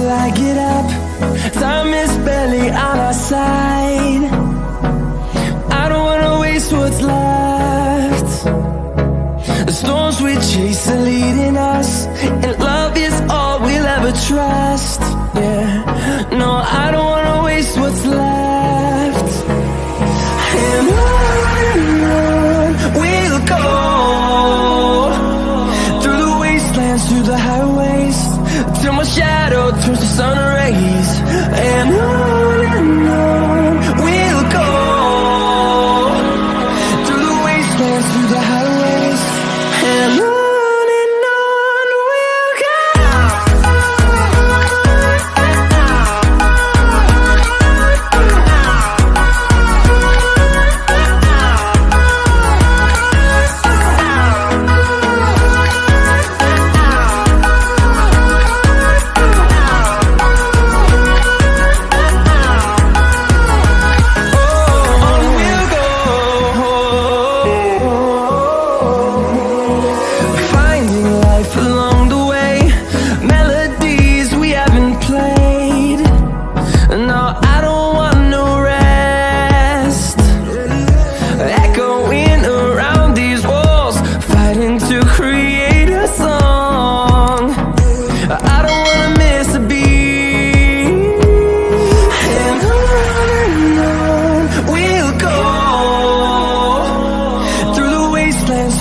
till I get up. Time is barely on our side. I don't wanna waste what's left. The storms we chase are leading us, and love is all we'll ever trust. Yeah, no, I don't wanna waste what's left. And on we'll go, through the wastelands, through the highways, till my shadow turns to sun rays. And on we'll go, through the wastelands, through the highways, and on we'll go.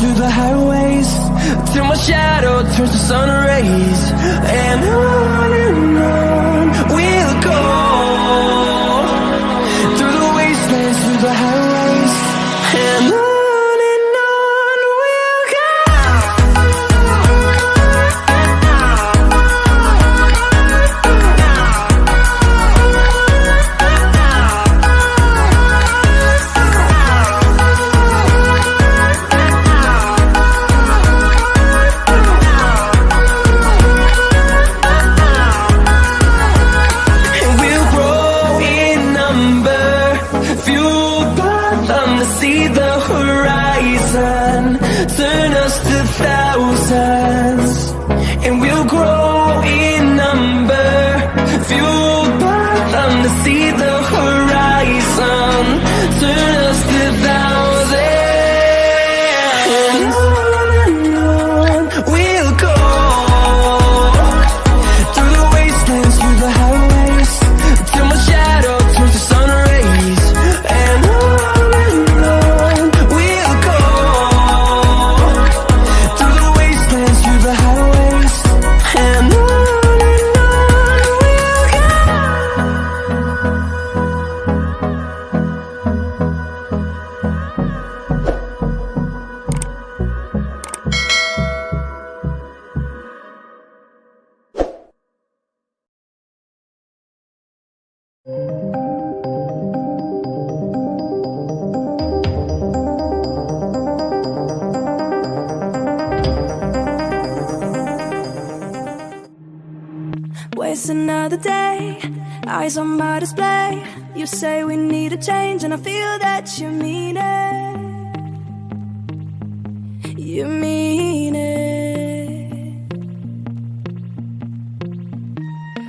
Through the highways, till my shadow turns to sun rays. And on we'll go, through the wastelands, through the highways, and on we'll go. See the horizon, turn us to thousands, and we'll grow in number, fueled by them to see the horizon, turn us to thousands. And on we'll go, through the wastelands, through the highways, till my shadow turns to sun rays. And waste another day, eyes on my display. You say we need a change, and I feel that you mean it. You mean it.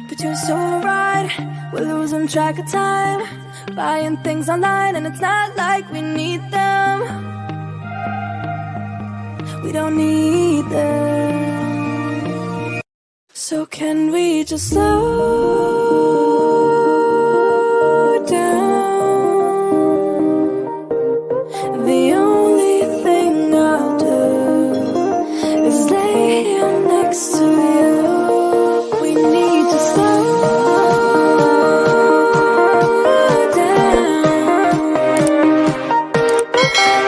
But you're so right, we're losing track of time, buying things online, and it's not like we need them. We don't need them. So can we just slow down? The only thing I'll do is lay here next to you. We need to slow down.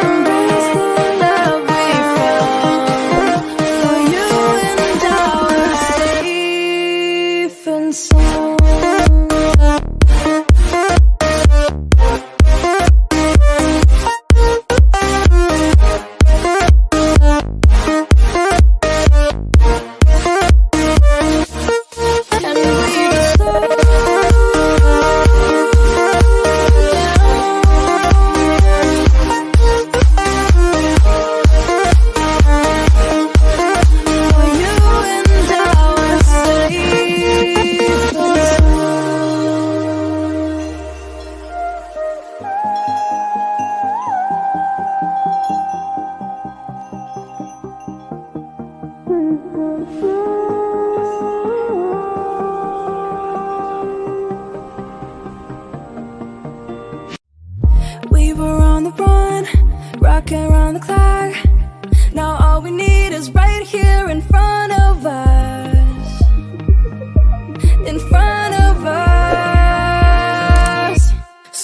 Embrace the love we found for you and our safe and sound. For you and our safe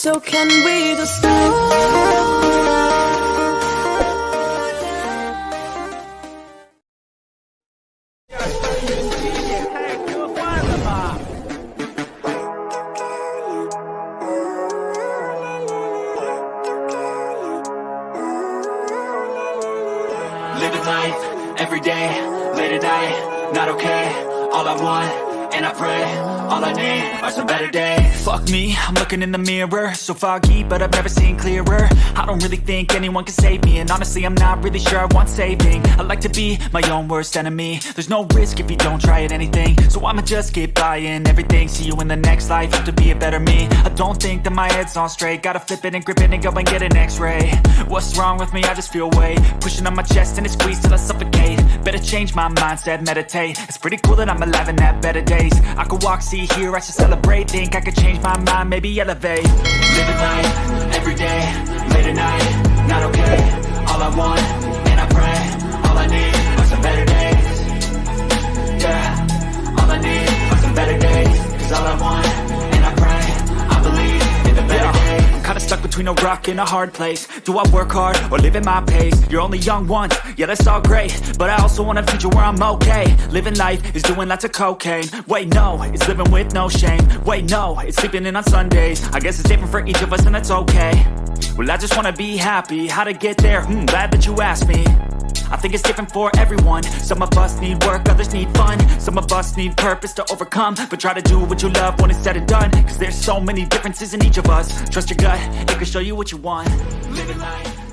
So can we just slow Living life, every day, late at night, not okay. All I want, and I pray, all I need are some better days. Fuck me, I'm looking in the mirror, so foggy, but I've never seen clearer. I don't really think anyone can save me, and honestly I'm not really sure I want saving. I like to be my own worst enemy. There's no risk if you don't try at anything, so I'ma just keep buying everything. See you in the next life, have to be a better me. I don't think that my head's on straight, gotta flip it and grip it and go and get an x-ray. What's wrong with me? I just feel weight pushing on my chest and it squeezes till I suffocate. Better change my mindset, meditate. It's pretty cool that I'm alive and have better days. I could walk, see, hear, I should celebrate. Think I could change my mind, maybe elevate. Living life, every day, late at night, not okay. All I want, and I pray, all I need are some better days. Yeah, all I need are some better days. Cause all I want, and I pray, I believe in the better days. I'm kinda stuck between a rock and a hard place. Do I work hard or live at my pace? You're only young once, yeah that's all great, but I also want a future where I'm okay. Living life is doing lots of cocaine. Wait no, it's living with no shame. Wait no, it's sleeping in on Sundays. I guess it's different for each of us and that's okay. Well I just wanna be happy, how to get there? Glad that you asked me. I think it's different for everyone. Some of us need work, others need fun. Some of us need purpose to overcome. But try to do what you love when it's said and done. Cause there's so many differences in each of us. Trust your gut, it can show you what you want. Living life